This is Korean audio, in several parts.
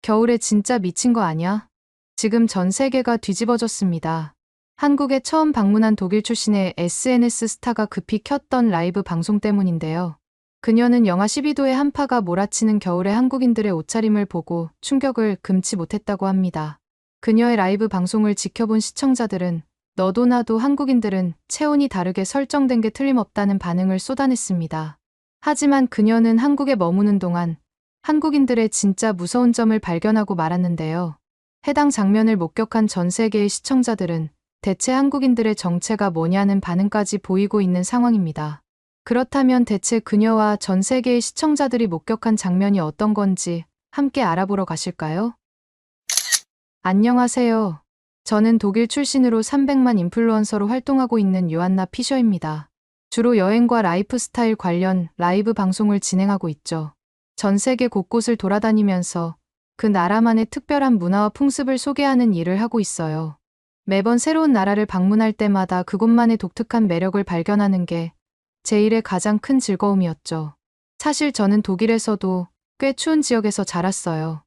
겨울에 진짜 미친 거 아니야? 지금 전 세계가 뒤집어졌습니다. 한국에 처음 방문한 독일 출신의 SNS 스타가 급히 켰던 라이브 방송 때문인데요. 그녀는 영하 12도의 한파가 몰아치는 겨울에 한국인들의 옷차림을 보고 충격을 금치 못했다고 합니다. 그녀의 라이브 방송을 지켜본 시청자들은 너도 나도 한국인들은 체온이 다르게 설정된 게 틀림없다는 반응을 쏟아냈습니다. 하지만 그녀는 한국에 머무는 동안 한국인들의 진짜 무서운 점을 발견하고 말았는데요. 해당 장면을 목격한 전 세계의 시청자들은 대체 한국인들의 정체가 뭐냐는 반응까지 보이고 있는 상황입니다. 그렇다면 대체 그녀와 전 세계의 시청자들이 목격한 장면이 어떤 건지 함께 알아보러 가실까요? 안녕하세요. 저는 독일 출신으로 300만 인플루언서로 활동하고 있는 요한나 피셔입니다. 주로 여행과 라이프 스타일 관련 라이브 방송을 진행하고 있죠. 전 세계 곳곳을 돌아다니면서 그 나라만의 특별한 문화와 풍습을 소개하는 일을 하고 있어요. 매번 새로운 나라를 방문할 때마다 그곳만의 독특한 매력을 발견하는 게 제 일의 가장 큰 즐거움이었죠. 사실 저는 독일에서도 꽤 추운 지역에서 자랐어요.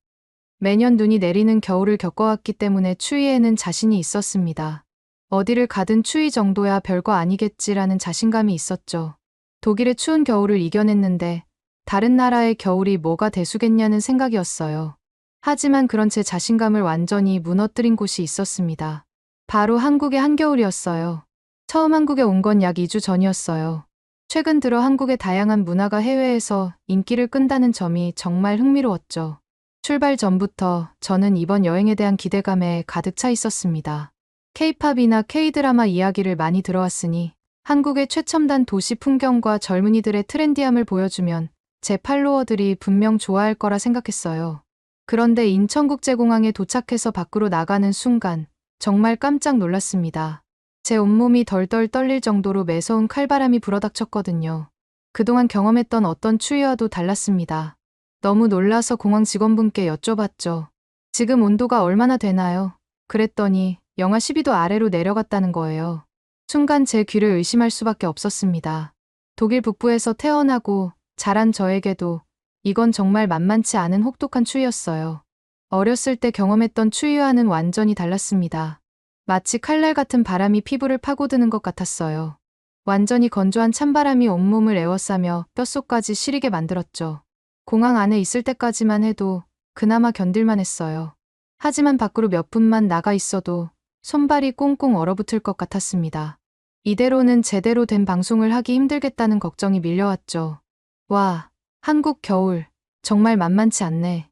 매년 눈이 내리는 겨울을 겪어왔기 때문에 추위에는 자신이 있었습니다. 어디를 가든 추위 정도야 별거 아니겠지라는 자신감이 있었죠. 독일의 추운 겨울을 이겨냈는데 다른 나라의 겨울이 뭐가 대수겠냐는 생각이었어요. 하지만 그런 제 자신감을 완전히 무너뜨린 곳이 있었습니다. 바로 한국의 한겨울이었어요. 처음 한국에 온 건 약 2주 전이었어요. 최근 들어 한국의 다양한 문화가 해외에서 인기를 끈다는 점이 정말 흥미로웠죠. 출발 전부터 저는 이번 여행에 대한 기대감에 가득 차 있었습니다. K-팝이나 K-드라마 이야기를 많이 들어왔으니 한국의 최첨단 도시 풍경과 젊은이들의 트렌디함을 보여주면 제 팔로워들이 분명 좋아할 거라 생각했어요. 그런데 인천국제공항에 도착해서 밖으로 나가는 순간 정말 깜짝 놀랐습니다. 제 온몸이 덜덜 떨릴 정도로 매서운 칼바람이 불어닥쳤거든요. 그동안 경험했던 어떤 추위와도 달랐습니다. 너무 놀라서 공항 직원분께 여쭤봤죠. 지금 온도가 얼마나 되나요? 그랬더니 영하 12도 아래로 내려갔다는 거예요. 순간 제 귀를 의심할 수밖에 없었습니다. 독일 북부에서 태어나고 자란 저에게도 이건 정말 만만치 않은 혹독한 추위였어요. 어렸을 때 경험했던 추위와는 완전히 달랐습니다. 마치 칼날 같은 바람이 피부를 파고드는 것 같았어요. 완전히 건조한 찬바람이 온몸을 에워싸며 뼛속까지 시리게 만들었죠. 공항 안에 있을 때까지만 해도 그나마 견딜만 했어요. 하지만 밖으로 몇 분만 나가 있어도 손발이 꽁꽁 얼어붙을 것 같았습니다. 이대로는 제대로 된 방송을 하기 힘들겠다는 걱정이 밀려왔죠. 와, 한국 겨울. 정말 만만치 않네.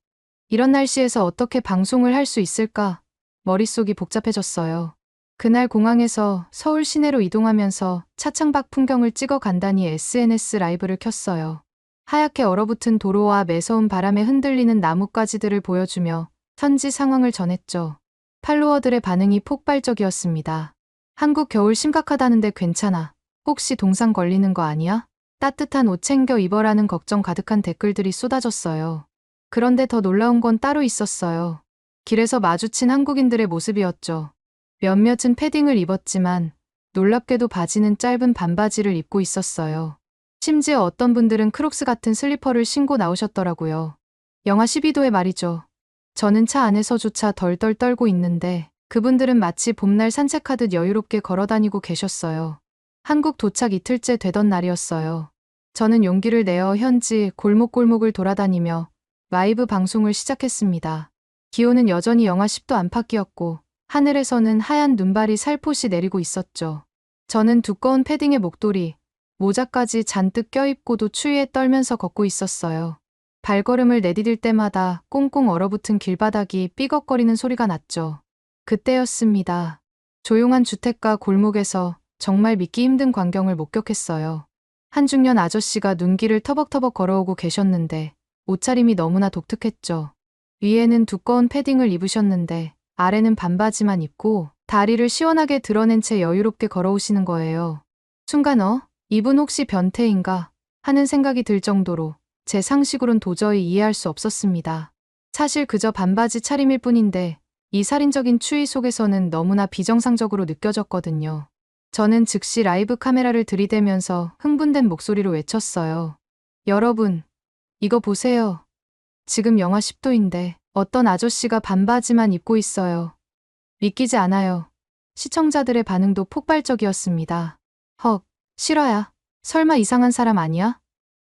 이런 날씨에서 어떻게 방송을 할 수 있을까? 머릿속이 복잡해졌어요. 그날 공항에서 서울 시내로 이동하면서 차창밖 풍경을 찍어 간단히 SNS 라이브를 켰어요. 하얗게 얼어붙은 도로와 매서운 바람에 흔들리는 나뭇가지들을 보여주며 현지 상황을 전했죠. 팔로워들의 반응이 폭발적이었습니다. 한국 겨울 심각하다는데 괜찮아. 혹시 동상 걸리는 거 아니야? 따뜻한 옷 챙겨 입어라는 걱정 가득한 댓글들이 쏟아졌어요. 그런데 더 놀라운 건 따로 있었어요. 길에서 마주친 한국인들의 모습이었죠. 몇몇은 패딩을 입었지만 놀랍게도 바지는 짧은 반바지를 입고 있었어요. 심지어 어떤 분들은 크록스 같은 슬리퍼를 신고 나오셨더라고요. 영하 12도에 말이죠. 저는 차 안에서조차 덜덜 떨고 있는데 그분들은 마치 봄날 산책하듯 여유롭게 걸어다니고 계셨어요. 한국 도착 이틀째 되던 날이었어요. 저는 용기를 내어 현지 골목골목을 돌아다니며 라이브 방송을 시작했습니다. 기온은 여전히 영하 10도 안팎이었고 하늘에서는 하얀 눈발이 살포시 내리고 있었죠. 저는 두꺼운 패딩에 목도리, 모자까지 잔뜩 껴입고도 추위에 떨면서 걷고 있었어요. 발걸음을 내디딜 때마다 꽁꽁 얼어붙은 길바닥이 삐걱거리는 소리가 났죠. 그때였습니다. 조용한 주택가 골목에서 정말 믿기 힘든 광경을 목격했어요. 한 중년 아저씨가 눈길을 터벅터벅 걸어오고 계셨는데 옷차림이 너무나 독특했죠. 위에는 두꺼운 패딩을 입으셨는데 아래는 반바지만 입고 다리를 시원하게 드러낸 채 여유롭게 걸어오시는 거예요. 순간 이분 혹시 변태인가 하는 생각이 들 정도로 제 상식으론 도저히 이해할 수 없었습니다. 사실 그저 반바지 차림일 뿐인데 이 살인적인 추위 속에서는 너무나 비정상적으로 느껴졌거든요. 저는 즉시 라이브 카메라를 들이대면서 흥분된 목소리로 외쳤어요. 여러분, 이거 보세요. 지금 영하 10도인데 어떤 아저씨가 반바지만 입고 있어요. 믿기지 않아요. 시청자들의 반응도 폭발적이었습니다. 헉, 실화야. 설마 이상한 사람 아니야?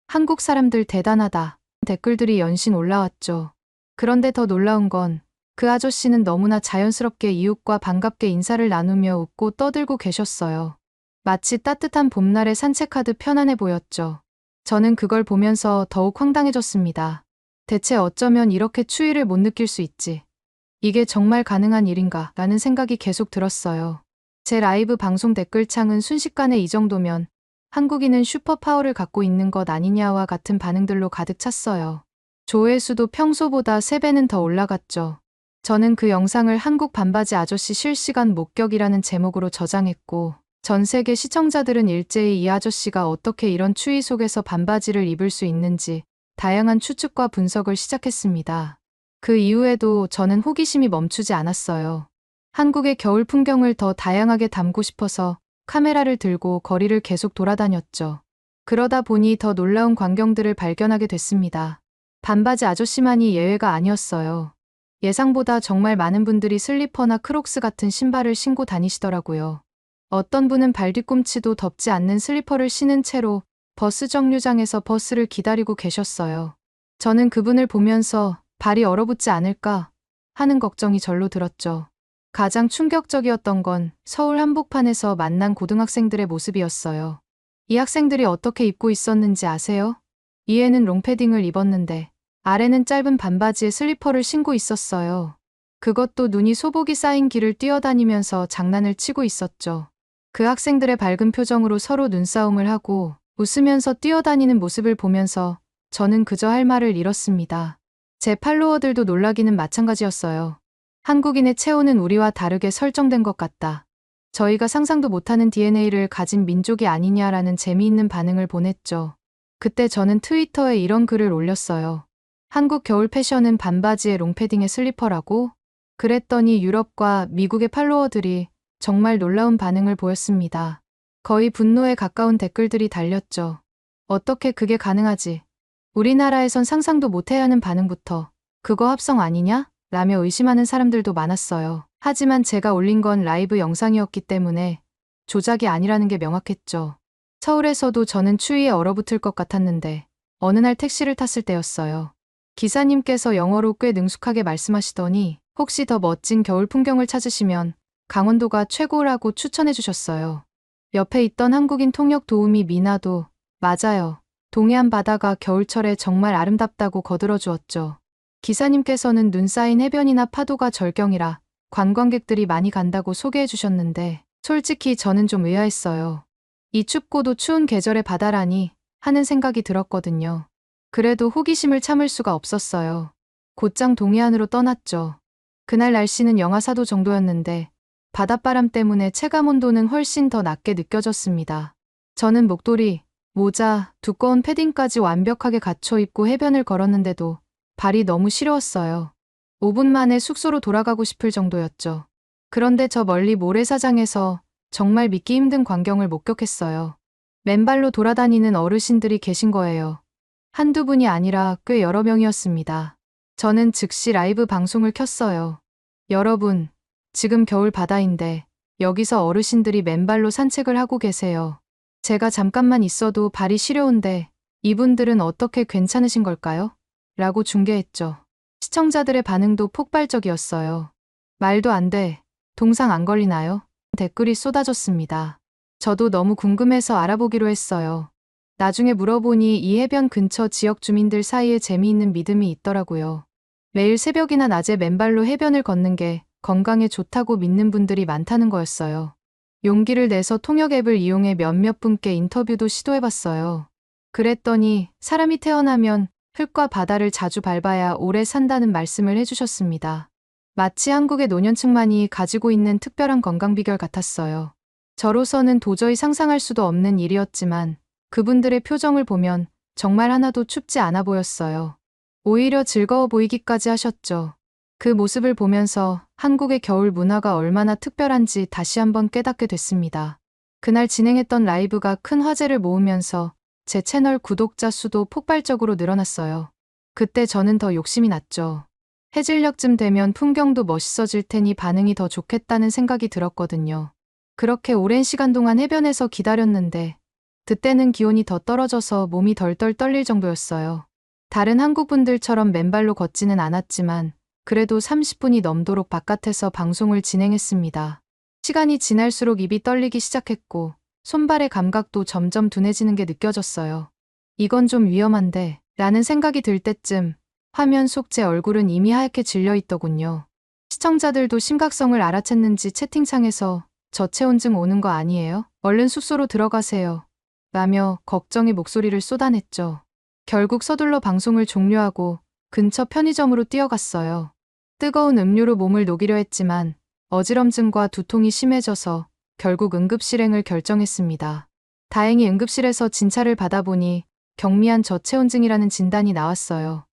한국 사람들 대단하다. 댓글들이 연신 올라왔죠. 그런데 더 놀라운 건 그 아저씨는 너무나 자연스럽게 이웃과 반갑게 인사를 나누며 웃고 떠들고 계셨어요. 마치 따뜻한 봄날에 산책하듯 편안해 보였죠. 저는 그걸 보면서 더욱 황당해졌습니다. 대체 어쩌면 이렇게 추위를 못 느낄 수 있지? 이게 정말 가능한 일인가? 라는 생각이 계속 들었어요. 제 라이브 방송 댓글창은 순식간에 이 정도면 한국인은 슈퍼파워를 갖고 있는 것 아니냐와 같은 반응들로 가득 찼어요. 조회수도 평소보다 3배는 더 올라갔죠. 저는 그 영상을 한국 반바지 아저씨 실시간 목격이라는 제목으로 저장했고, 전 세계 시청자들은 일제히 이 아저씨가 어떻게 이런 추위 속에서 반바지를 입을 수 있는지 다양한 추측과 분석을 시작했습니다. 그 이후에도 저는 호기심이 멈추지 않았어요. 한국의 겨울 풍경을 더 다양하게 담고 싶어서 카메라를 들고 거리를 계속 돌아다녔죠. 그러다 보니 더 놀라운 광경들을 발견하게 됐습니다. 반바지 아저씨만이 예외가 아니었어요. 예상보다 정말 많은 분들이 슬리퍼나 크록스 같은 신발을 신고 다니시더라고요. 어떤 분은 발뒤꿈치도 덮지 않는 슬리퍼를 신은 채로 버스 정류장에서 버스를 기다리고 계셨어요. 저는 그분을 보면서 발이 얼어붙지 않을까 하는 걱정이 절로 들었죠. 가장 충격적이었던 건 서울 한복판에서 만난 고등학생들의 모습이었어요. 이 학생들이 어떻게 입고 있었는지 아세요? 위에는 롱패딩을 입었는데 아래는 짧은 반바지에 슬리퍼를 신고 있었어요. 그것도 눈이 소복이 쌓인 길을 뛰어다니면서 장난을 치고 있었죠. 그 학생들의 밝은 표정으로 서로 눈싸움을 하고 웃으면서 뛰어다니는 모습을 보면서 저는 그저 할 말을 잃었습니다. 제 팔로워들도 놀라기는 마찬가지였어요. 한국인의 체온은 우리와 다르게 설정된 것 같다. 저희가 상상도 못하는 DNA를 가진 민족이 아니냐라는 재미있는 반응을 보냈죠. 그때 저는 트위터에 이런 글을 올렸어요. 한국 겨울 패션은 반바지에 롱패딩에 슬리퍼라고? 그랬더니 유럽과 미국의 팔로워들이 정말 놀라운 반응을 보였습니다. 거의 분노에 가까운 댓글들이 달렸죠. 어떻게 그게 가능하지? 우리나라에선 상상도 못해야 하는 반응부터 그거 합성 아니냐? 라며 의심하는 사람들도 많았어요. 하지만 제가 올린 건 라이브 영상이었기 때문에 조작이 아니라는 게 명확했죠. 서울에서도 저는 추위에 얼어붙을 것 같았는데 어느 날 택시를 탔을 때였어요. 기사님께서 영어로 꽤 능숙하게 말씀하시더니 혹시 더 멋진 겨울 풍경을 찾으시면 강원도가 최고라고 추천해 주셨어요. 옆에 있던 한국인 통역 도우미 미나도 맞아요. 동해안 바다가 겨울철에 정말 아름답다고 거들어 주었죠. 기사님께서는 눈 쌓인 해변이나 파도가 절경이라 관광객들이 많이 간다고 소개해 주셨는데 솔직히 저는 좀 의아했어요. 이 춥고도 추운 계절의 바다라니 하는 생각이 들었거든요. 그래도 호기심을 참을 수가 없었어요. 곧장 동해안으로 떠났죠. 그날 날씨는 영하 4도 정도였는데 바닷바람 때문에 체감온도는 훨씬 더 낮게 느껴졌습니다. 저는 목도리, 모자, 두꺼운 패딩까지 완벽하게 갖춰 입고 해변을 걸었는데도 발이 너무 시려웠어요. 5분 만에 숙소로 돌아가고 싶을 정도였죠. 그런데 저 멀리 모래사장에서 정말 믿기 힘든 광경을 목격했어요. 맨발로 돌아다니는 어르신들이 계신 거예요. 한두 분이 아니라 꽤 여러 명이었습니다. 저는 즉시 라이브 방송을 켰어요. 여러분, 지금 겨울 바다인데 여기서 어르신들이 맨발로 산책을 하고 계세요. 제가 잠깐만 있어도 발이 시려운데 이분들은 어떻게 괜찮으신 걸까요? 라고 중계했죠. 시청자들의 반응도 폭발적이었어요. 말도 안 돼. 동상 안 걸리나요? 댓글이 쏟아졌습니다. 저도 너무 궁금해서 알아보기로 했어요. 나중에 물어보니 이 해변 근처 지역 주민들 사이에 재미있는 믿음이 있더라고요. 매일 새벽이나 낮에 맨발로 해변을 걷는 게 건강에 좋다고 믿는 분들이 많다는 거였어요. 용기를 내서 통역 앱을 이용해 몇몇 분께 인터뷰도 시도해봤어요. 그랬더니 사람이 태어나면 흙과 바다를 자주 밟아야 오래 산다는 말씀을 해주셨습니다. 마치 한국의 노년층만이 가지고 있는 특별한 건강 비결 같았어요. 저로서는 도저히 상상할 수도 없는 일이었지만 그분들의 표정을 보면 정말 하나도 춥지 않아 보였어요. 오히려 즐거워 보이기까지 하셨죠. 그 모습을 보면서 한국의 겨울 문화가 얼마나 특별한지 다시 한번 깨닫게 됐습니다. 그날 진행했던 라이브가 큰 화제를 모으면서 제 채널 구독자 수도 폭발적으로 늘어났어요. 그때 저는 더 욕심이 났죠. 해질녘쯤 되면 풍경도 멋있어질 테니 반응이 더 좋겠다는 생각이 들었거든요. 그렇게 오랜 시간 동안 해변에서 기다렸는데 그때는 기온이 더 떨어져서 몸이 덜덜 떨릴 정도였어요. 다른 한국분들처럼 맨발로 걷지는 않았지만 그래도 30분이 넘도록 바깥에서 방송을 진행했습니다. 시간이 지날수록 입이 떨리기 시작했고 손발의 감각도 점점 둔해지는 게 느껴졌어요. 이건 좀 위험한데 라는 생각이 들 때쯤 화면 속 제 얼굴은 이미 하얗게 질려 있더군요. 시청자들도 심각성을 알아챘는지 채팅창에서 저체온증 오는 거 아니에요? 얼른 숙소로 들어가세요. 라며 걱정의 목소리를 쏟아냈죠. 결국 서둘러 방송을 종료하고 근처 편의점으로 뛰어갔어요. 뜨거운 음료로 몸을 녹이려 했지만 어지럼증과 두통이 심해져서 결국 응급실행을 결정했습니다. 다행히 응급실에서 진찰을 받아보니 경미한 저체온증이라는 진단이 나왔어요.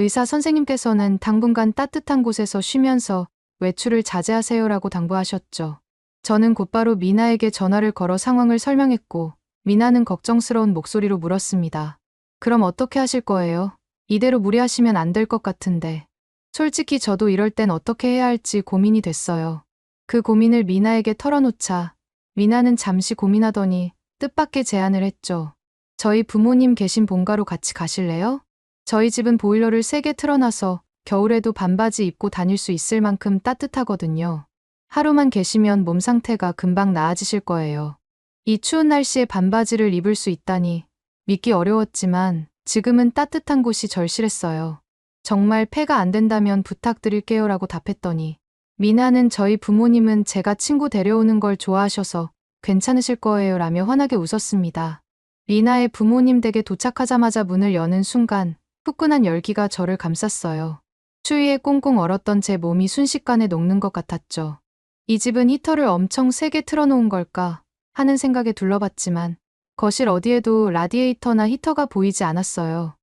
의사 선생님께서는 당분간 따뜻한 곳에서 쉬면서 외출을 자제하세요라고 당부하셨죠. 저는 곧바로 미나에게 전화를 걸어 상황을 설명했고 미나는 걱정스러운 목소리로 물었습니다. 그럼 어떻게 하실 거예요? 이대로 무리하시면 안 될 것 같은데. 솔직히 저도 이럴 땐 어떻게 해야 할지 고민이 됐어요. 그 고민을 미나에게 털어놓자 미나는 잠시 고민하더니 뜻밖의 제안을 했죠. 저희 부모님 계신 본가로 같이 가실래요? 저희 집은 보일러를 세게 틀어놔서 겨울에도 반바지 입고 다닐 수 있을 만큼 따뜻하거든요. 하루만 계시면 몸 상태가 금방 나아지실 거예요. 이 추운 날씨에 반바지를 입을 수 있다니 믿기 어려웠지만 지금은 따뜻한 곳이 절실했어요. 정말 폐가 안 된다면 부탁드릴게요라고 답했더니 미나는 저희 부모님은 제가 친구 데려오는 걸 좋아하셔서 괜찮으실 거예요 라며 환하게 웃었습니다. 미나의 부모님 댁에 도착하자마자 문을 여는 순간 후끈한 열기가 저를 감쌌어요. 추위에 꽁꽁 얼었던 제 몸이 순식간에 녹는 것 같았죠. 이 집은 히터를 엄청 세게 틀어놓은 걸까 하는 생각에 둘러봤지만 거실 어디에도 라디에이터나 히터가 보이지 않았어요.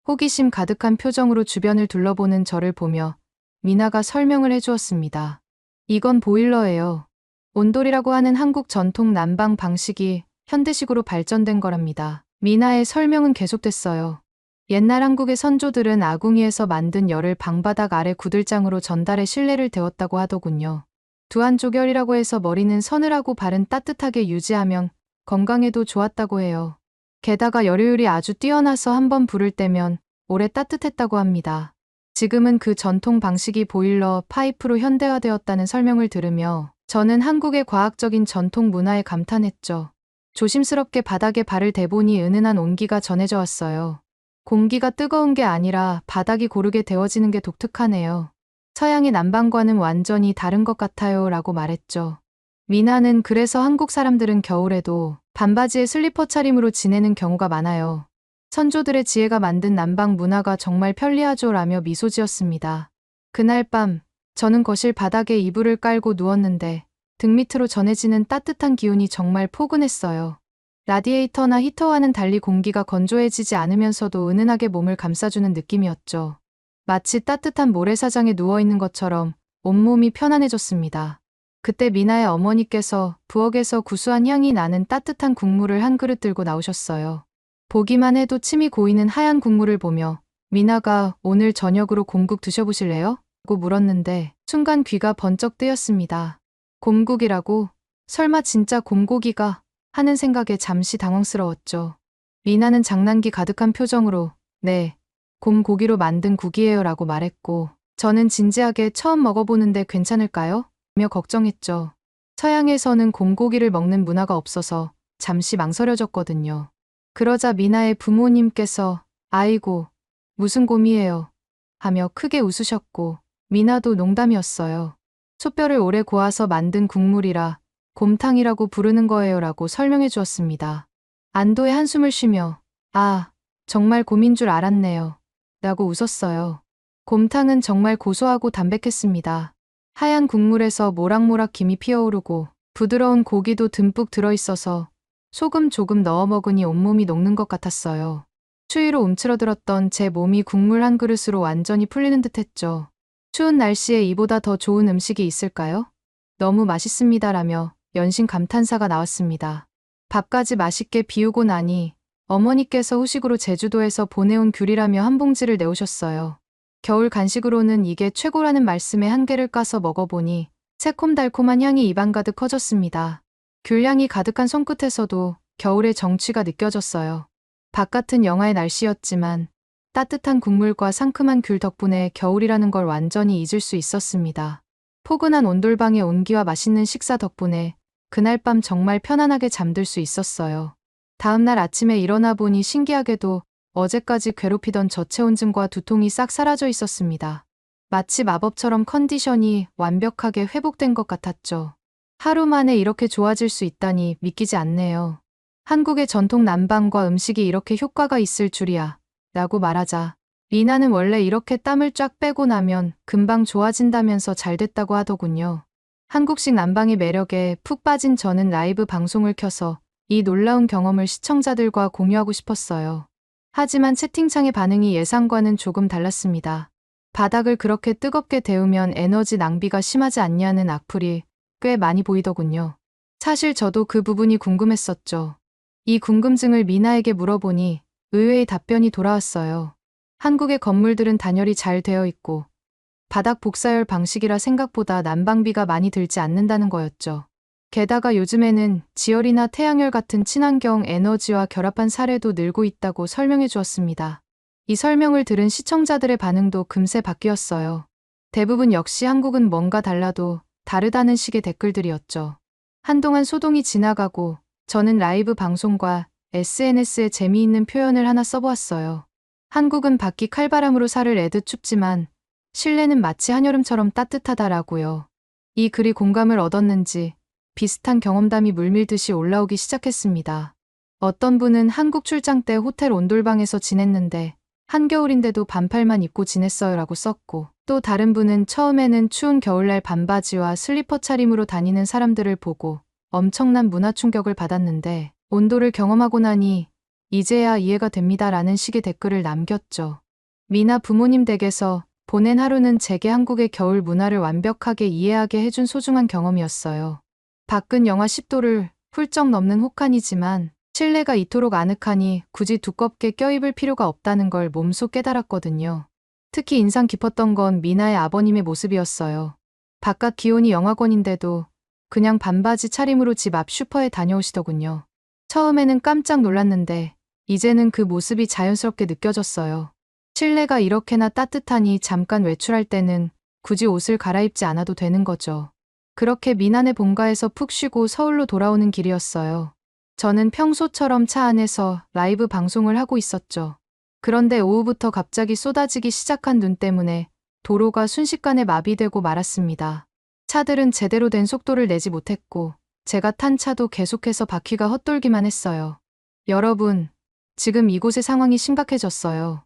호기심 가득한 표정으로 주변을 둘러보는 저를 보며 미나가 설명을 해주었습니다. 이건 보일러예요. 온돌이라고 하는 한국 전통 난방 방식이 현대식으로 발전된 거랍니다. 미나의 설명은 계속됐어요. 옛날 한국의 선조들은 아궁이에서 만든 열을 방바닥 아래 구들장으로 전달해 실내를 데웠다고 하더군요. 두한조결이라고 해서 머리는 서늘하고 발은 따뜻하게 유지하면 건강에도 좋았다고 해요. 게다가 열효율이 아주 뛰어나서 한번 불을 때면 오래 따뜻했다고 합니다. 지금은 그 전통 방식이 보일러, 파이프로 현대화되었다는 설명을 들으며 저는 한국의 과학적인 전통 문화에 감탄했죠. 조심스럽게 바닥에 발을 대보니 은은한 온기가 전해져 왔어요. 공기가 뜨거운 게 아니라 바닥이 고르게 데워지는 게 독특하네요. 서양의 난방과는 완전히 다른 것 같아요 라고 말했죠. 미나는 그래서 한국 사람들은 겨울에도 반바지에 슬리퍼 차림으로 지내는 경우가 많아요. 선조들의 지혜가 만든 난방 문화가 정말 편리하죠 라며 미소 지었습니다. 그날 밤 저는 거실 바닥에 이불을 깔고 누웠는데 등 밑으로 전해지는 따뜻한 기운이 정말 포근했어요. 라디에이터나 히터와는 달리 공기가 건조해지지 않으면서도 은은하게 몸을 감싸주는 느낌이었죠. 마치 따뜻한 모래사장에 누워있는 것처럼 온몸이 편안해졌습니다. 그때 미나의 어머니께서 부엌에서 구수한 향이 나는 따뜻한 국물을 한 그릇 들고 나오셨어요. 보기만 해도 침이 고이는 하얀 국물을 보며 미나가 오늘 저녁으로 곰국 드셔보실래요? 고 물었는데 순간 귀가 번쩍 뜨였습니다. 곰국이라고? 설마 진짜 곰고기가? 하는 생각에 잠시 당황스러웠죠. 미나는 장난기 가득한 표정으로 네, 곰고기로 만든 국이에요 라고 말했고 저는 진지하게 처음 먹어보는데 괜찮을까요? 며 걱정했죠. 서양에서는 곰고기를 먹는 문화가 없어서 잠시 망설여졌거든요. 그러자 미나의 부모님께서 아이고, 무슨 곰이에요? 하며 크게 웃으셨고 미나도 농담이었어요. 솥뼈를 오래 고아서 만든 국물이라 곰탕이라고 부르는 거예요 라고 설명해 주었습니다. 안도의 한숨을 쉬며 아, 정말 곰인 줄 알았네요. 라고 웃었어요. 곰탕은 정말 고소하고 담백했습니다. 하얀 국물에서 모락모락 김이 피어오르고 부드러운 고기도 듬뿍 들어있어서 소금 조금 넣어 먹으니 온몸이 녹는 것 같았어요. 추위로 움츠러들었던 제 몸이 국물 한 그릇으로 완전히 풀리는 듯 했죠. 추운 날씨에 이보다 더 좋은 음식이 있을까요? 너무 맛있습니다라며 연신 감탄사가 나왔습니다. 밥까지 맛있게 비우고 나니 어머니께서 후식으로 제주도에서 보내온 귤이라며 한 봉지를 내오셨어요. 겨울 간식으로는 이게 최고라는 말씀에 한 개를 까서 먹어보니 새콤달콤한 향이 입안 가득 퍼졌습니다. 귤향이 가득한 손끝에서도 겨울의 정취가 느껴졌어요. 바깥은 영하의 날씨였지만 따뜻한 국물과 상큼한 귤 덕분에 겨울이라는 걸 완전히 잊을 수 있었습니다. 포근한 온돌방의 온기와 맛있는 식사 덕분에 그날 밤 정말 편안하게 잠들 수 있었어요. 다음날 아침에 일어나 보니 신기하게도 어제까지 괴롭히던 저체온증과 두통이 싹 사라져 있었습니다. 마치 마법처럼 컨디션이 완벽하게 회복된 것 같았죠. 하루 만에 이렇게 좋아질 수 있다니 믿기지 않네요. 한국의 전통 난방과 음식이 이렇게 효과가 있을 줄이야 라고 말하자 리나는 원래 이렇게 땀을 쫙 빼고 나면 금방 좋아진다면서 잘 됐다고 하더군요. 한국식 난방의 매력에 푹 빠진 저는 라이브 방송을 켜서 이 놀라운 경험을 시청자들과 공유하고 싶었어요. 하지만 채팅창의 반응이 예상과는 조금 달랐습니다. 바닥을 그렇게 뜨겁게 데우면 에너지 낭비가 심하지 않냐는 악플이 꽤 많이 보이더군요. 사실 저도 그 부분이 궁금했었죠. 이 궁금증을 미나에게 물어보니 의외의 답변이 돌아왔어요. 한국의 건물들은 단열이 잘 되어 있고 바닥 복사열 방식이라 생각보다 난방비가 많이 들지 않는다는 거였죠. 게다가 요즘에는 지열이나 태양열 같은 친환경 에너지와 결합한 사례도 늘고 있다고 설명해 주었습니다. 이 설명을 들은 시청자들의 반응도 금세 바뀌었어요. 대부분 역시 한국은 뭔가 달라도 다르다는 식의 댓글들이었죠. 한동안 소동이 지나가고 저는 라이브 방송과 SNS에 재미있는 표현을 하나 써보았어요. 한국은 밖이 칼바람으로 살을 애듯 춥지만 실내는 마치 한여름처럼 따뜻하다라고요. 이 글이 공감을 얻었는지 비슷한 경험담이 물밀듯이 올라오기 시작했습니다. 어떤 분은 한국 출장 때 호텔 온돌방에서 지냈는데 한겨울인데도 반팔만 입고 지냈어요 라고 썼고, 또 다른 분은 처음에는 추운 겨울날 반바지와 슬리퍼 차림으로 다니는 사람들을 보고 엄청난 문화 충격을 받았는데 온도를 경험하고 나니 이제야 이해가 됩니다 라는 식의 댓글을 남겼죠. 미나 부모님 댁에서 보낸 하루는 제게 한국의 겨울 문화를 완벽하게 이해하게 해준 소중한 경험이었어요. 밖은 영하 10도를 훌쩍 넘는 혹한이지만 실내가 이토록 아늑하니 굳이 두껍게 껴입을 필요가 없다는 걸 몸소 깨달았거든요. 특히 인상 깊었던 건 미나의 아버님의 모습이었어요. 바깥 기온이 영하권인데도 그냥 반바지 차림으로 집 앞 슈퍼에 다녀오시더군요. 처음에는 깜짝 놀랐는데 이제는 그 모습이 자연스럽게 느껴졌어요. 실내가 이렇게나 따뜻하니 잠깐 외출할 때는 굳이 옷을 갈아입지 않아도 되는 거죠. 그렇게 미나네 본가에서 푹 쉬고 서울로 돌아오는 길이었어요. 저는 평소처럼 차 안에서 라이브 방송을 하고 있었죠. 그런데 오후부터 갑자기 쏟아지기 시작한 눈 때문에 도로가 순식간에 마비되고 말았습니다. 차들은 제대로 된 속도를 내지 못했고 제가 탄 차도 계속해서 바퀴가 헛돌기만 했어요. 여러분, 지금 이곳의 상황이 심각해졌어요.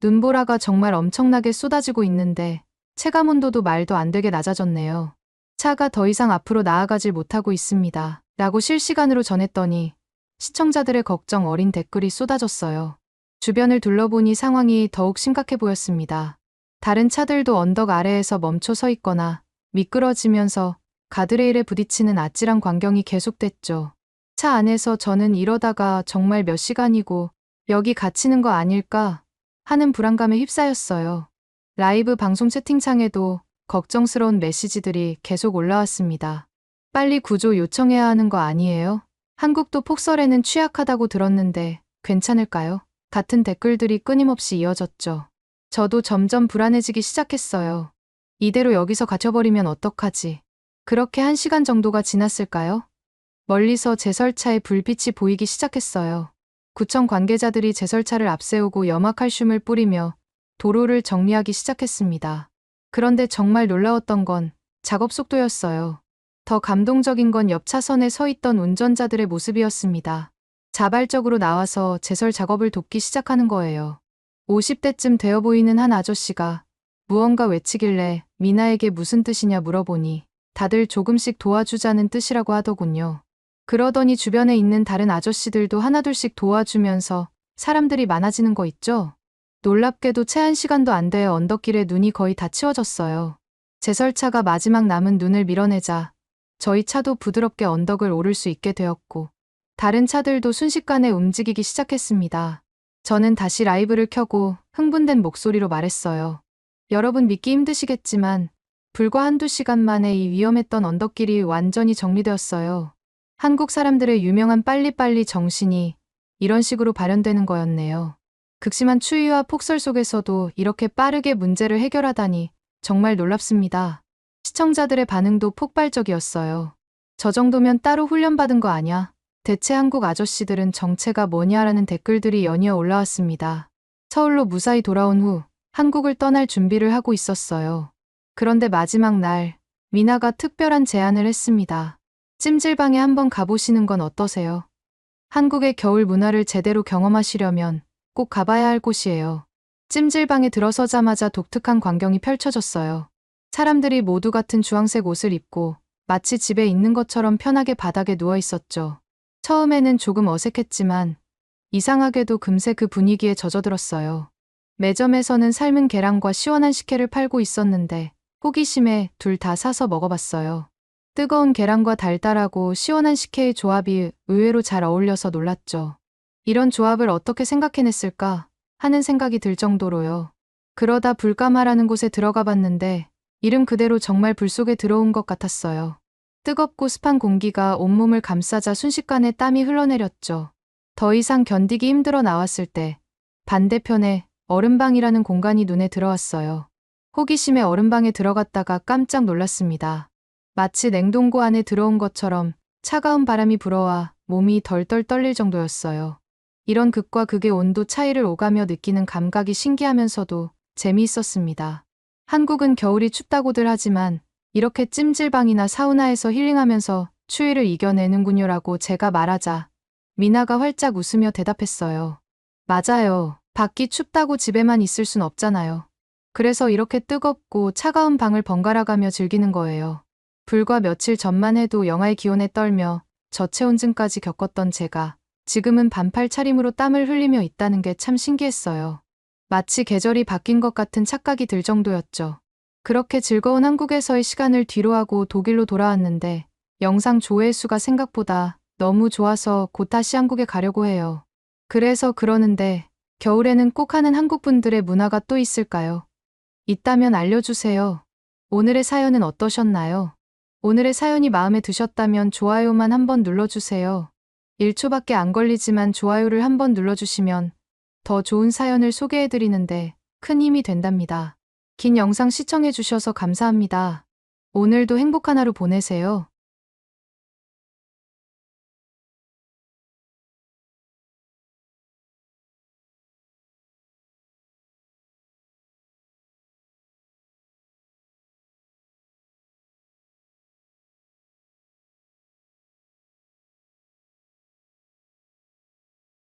눈보라가 정말 엄청나게 쏟아지고 있는데 체감 온도도 말도 안 되게 낮아졌네요. 차가 더 이상 앞으로 나아가질 못하고 있습니다. 라고 실시간으로 전했더니 시청자들의 걱정 어린 댓글이 쏟아졌어요. 주변을 둘러보니 상황이 더욱 심각해 보였습니다. 다른 차들도 언덕 아래에서 멈춰 서 있거나 미끄러지면서 가드레일에 부딪히는 아찔한 광경이 계속됐죠. 차 안에서 저는 이러다가 정말 몇 시간이고 여기 갇히는 거 아닐까 하는 불안감에 휩싸였어요. 라이브 방송 채팅창에도 걱정스러운 메시지들이 계속 올라왔습니다. 빨리 구조 요청해야 하는 거 아니에요? 한국도 폭설에는 취약하다고 들었는데 괜찮을까요? 같은 댓글들이 끊임없이 이어졌죠. 저도 점점 불안해지기 시작했어요. 이대로 여기서 갇혀버리면 어떡하지? 그렇게 1시간 정도가 지났을까요? 멀리서 제설차의 불빛이 보이기 시작했어요. 구청 관계자들이 제설차를 앞세우고 염화칼슘을 뿌리며 도로를 정리하기 시작했습니다. 그런데 정말 놀라웠던 건 작업 속도였어요. 더 감동적인 건 옆 차선에 서 있던 운전자들의 모습이었습니다. 자발적으로 나와서 제설 작업을 돕기 시작하는 거예요. 50대쯤 되어 보이는 한 아저씨가 무언가 외치길래 미나에게 무슨 뜻이냐 물어보니 다들 조금씩 도와주자는 뜻이라고 하더군요. 그러더니 주변에 있는 다른 아저씨들도 하나둘씩 도와주면서 사람들이 많아지는 거 있죠? 놀랍게도 채 1시간도 안 돼 언덕길에 눈이 거의 다 치워졌어요. 제설차가 마지막 남은 눈을 밀어내자 저희 차도 부드럽게 언덕을 오를 수 있게 되었고 다른 차들도 순식간에 움직이기 시작했습니다. 저는 다시 라이브를 켜고 흥분된 목소리로 말했어요. 여러분 믿기 힘드시겠지만 불과 한두 시간 만에 이 위험했던 언덕길이 완전히 정리되었어요. 한국 사람들의 유명한 빨리빨리 정신이 이런 식으로 발현되는 거였네요. 극심한 추위와 폭설 속에서도 이렇게 빠르게 문제를 해결하다니 정말 놀랍습니다. 시청자들의 반응도 폭발적이었어요. 저 정도면 따로 훈련받은 거 아냐? 대체 한국 아저씨들은 정체가 뭐냐라는 댓글들이 연이어 올라왔습니다. 서울로 무사히 돌아온 후 한국을 떠날 준비를 하고 있었어요. 그런데 마지막 날, 미나가 특별한 제안을 했습니다. 찜질방에 한번 가보시는 건 어떠세요? 한국의 겨울 문화를 제대로 경험하시려면 꼭 가봐야 할 곳이에요. 찜질방에 들어서자마자 독특한 광경이 펼쳐졌어요. 사람들이 모두 같은 주황색 옷을 입고 마치 집에 있는 것처럼 편하게 바닥에 누워 있었죠. 처음에는 조금 어색했지만 이상하게도 금세 그 분위기에 젖어들었어요. 매점에서는 삶은 계란과 시원한 식혜를 팔고 있었는데 호기심에 둘 다 사서 먹어봤어요. 뜨거운 계란과 달달하고 시원한 식혜의 조합이 의외로 잘 어울려서 놀랐죠. 이런 조합을 어떻게 생각해냈을까 하는 생각이 들 정도로요. 그러다 불가마라는 곳에 들어가 봤는데 이름 그대로 정말 불 속에 들어온 것 같았어요. 뜨겁고 습한 공기가 온몸을 감싸자 순식간에 땀이 흘러내렸죠. 더 이상 견디기 힘들어 나왔을 때 반대편에 얼음방이라는 공간이 눈에 들어왔어요. 호기심에 얼음방에 들어갔다가 깜짝 놀랐습니다. 마치 냉동고 안에 들어온 것처럼 차가운 바람이 불어와 몸이 덜덜 떨릴 정도였어요. 이런 극과 극의 온도 차이를 오가며 느끼는 감각이 신기하면서도 재미있었습니다. 한국은 겨울이 춥다고들 하지만 이렇게 찜질방이나 사우나에서 힐링하면서 추위를 이겨내는군요라고 제가 말하자 미나가 활짝 웃으며 대답했어요. 맞아요. 밖이 춥다고 집에만 있을 순 없잖아요. 그래서 이렇게 뜨겁고 차가운 방을 번갈아가며 즐기는 거예요. 불과 며칠 전만 해도 영하의 기온에 떨며 저체온증까지 겪었던 제가 지금은 반팔 차림으로 땀을 흘리며 있다는 게 참 신기했어요. 마치 계절이 바뀐 것 같은 착각이 들 정도였죠. 그렇게 즐거운 한국에서의 시간을 뒤로하고 독일로 돌아왔는데 영상 조회수가 생각보다 너무 좋아서 곧 다시 한국에 가려고 해요. 그래서 그러는데 겨울에는 꼭 하는 한국분들의 문화가 또 있을까요? 있다면 알려주세요. 오늘의 사연은 어떠셨나요? 오늘의 사연이 마음에 드셨다면 좋아요만 한번 눌러주세요. 1초밖에 안 걸리지만 좋아요를 한번 눌러주시면 더 좋은 사연을 소개해드리는데 큰 힘이 된답니다. 긴 영상 시청해주셔서 감사합니다. 오늘도 행복한 하루 보내세요.